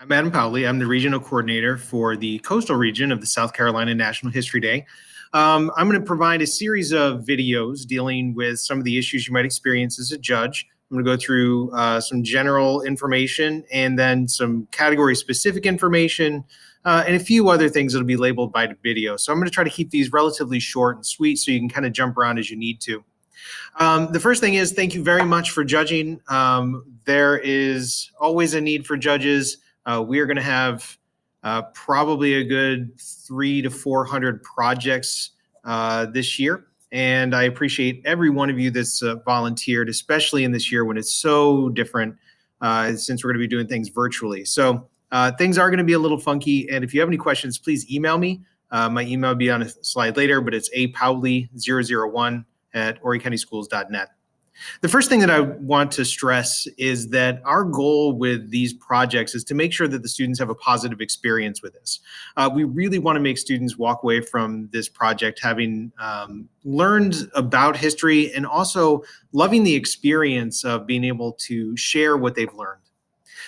I'm Adam Powley. I'm the regional coordinator for the coastal region of the South Carolina National History Day. I'm going to provide a series of videos dealing with some of the issues you might experience as a judge. I'm going to go through some general information and then some category-specific information and a few other things that will be labeled by the video. So I'm going to try to keep these relatively short and sweet so you can kind of jump around as you need to. The first thing is thank you very much for judging. There is always a need for judges. We are going to have probably a good 300 to 400 projects this year. And I appreciate every one of you that's volunteered, especially in this year when it's so different since we're going to be doing things virtually. So things are going to be a little funky. And if you have any questions, please email me. My email will be on a slide later, but it's apowley001@horrycountyschools.net. The first thing that I want to stress is that our goal with these projects is to make sure that the students have a positive experience with this. We really want to make students walk away from this project having learned about history and also loving the experience of being able to share what they've learned.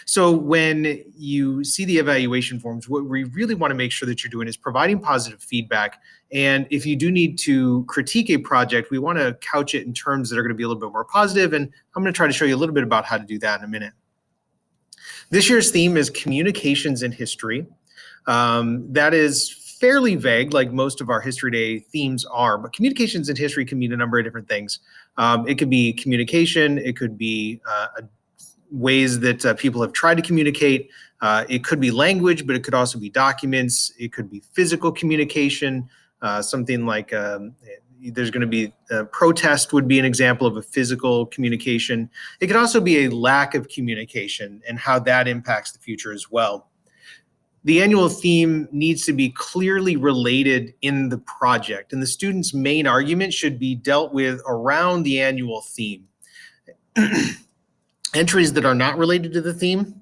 So when you see the evaluation forms, what we really want to make sure that you're doing is providing positive feedback. And if you do need to critique a project, we want to couch it in terms that are going to be a little bit more positive. And I'm going to try to show you a little bit about how to do that in a minute. This year's theme is communications in history. That is fairly vague, like most of our History Day themes are, but communications in history can mean a number of different things. It could be communication, it could be ways that people have tried to communicate. It could be language, but it could also be documents. It could be physical communication, something like there's going to be a protest would be an example of a physical communication. It could also be a lack of communication and how that impacts the future as well. The annual theme needs to be clearly related in the project, and the student's main argument should be dealt with around the annual theme. Entries that are not related to the theme,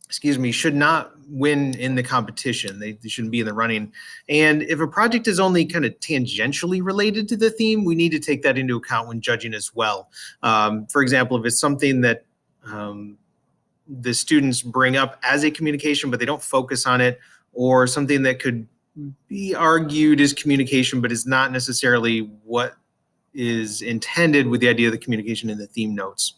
should not win in the competition. They shouldn't be in the running. And if a project is only kind of tangentially related to the theme, we need to take that into account when judging as well. For example, if it's something that the students bring up as a communication, but they don't focus on it, or something that could be argued as communication, but is not necessarily what is intended with the idea of the communication in the theme notes.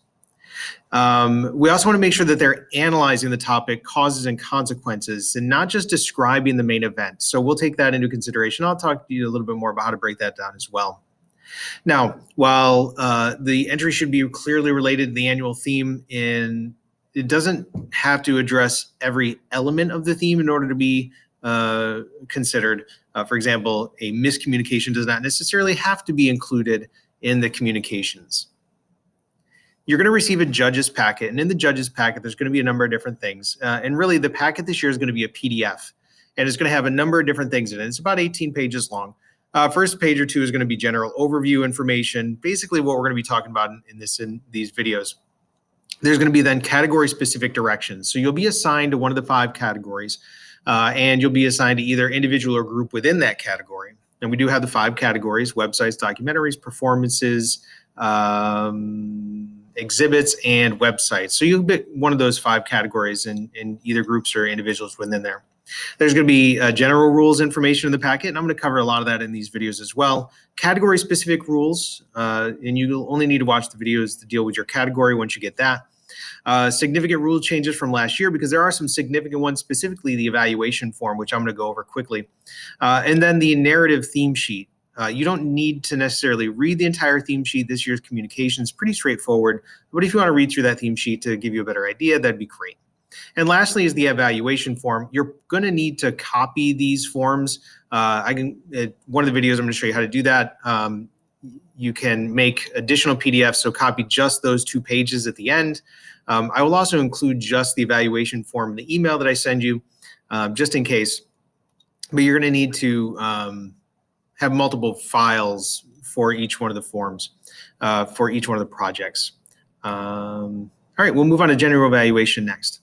We also want to make sure that they're analyzing the topic, causes and consequences, and not just describing the main event. So we'll take that into consideration. I'll talk to you a little bit more about how to break that down as well. Now, while the entry should be clearly related to the annual theme, it doesn't have to address every element of the theme in order to be considered. For example, a miscommunication does not necessarily have to be included in the communications. You're going to receive a judge's packet, and in the judge's packet, there's going to be a number of different things. And really, the packet this year is going to be a PDF, and it's going to have a number of different things in it. It's about 18 pages long. First page or two is going to be general overview information, basically what we're going to be talking about in these videos. There's going to be then category-specific directions. So you'll be assigned to one of the 5 categories, and you'll be assigned to either individual or group within that category. And we do have the 5 categories: websites, documentaries, performances, exhibits, and websites. So you'll pick one of those 5 categories in either groups or individuals within there. There's going to be general rules information in the packet, and I'm going to cover a lot of that in these videos as well. Category-specific rules, and you'll only need to watch the videos to deal with your category once you get that. Significant rule changes from last year, because there are some significant ones, specifically the evaluation form, which I'm going to go over quickly. And then the narrative theme sheet. You don't need to necessarily read the entire theme sheet. This year's communication is pretty straightforward, but if you want to read through that theme sheet to give you a better idea, that'd be great. And lastly is the evaluation form. You're going to need to copy these forms. One of the videos I'm going to show you how to do that. You can make additional PDFs, so copy just those 2 pages at the end. I will also include just the evaluation form in the email that I send you, just in case. But you're going to need to have multiple files for each one of the forms, for each one of the projects. All right, we'll move on to general evaluation next.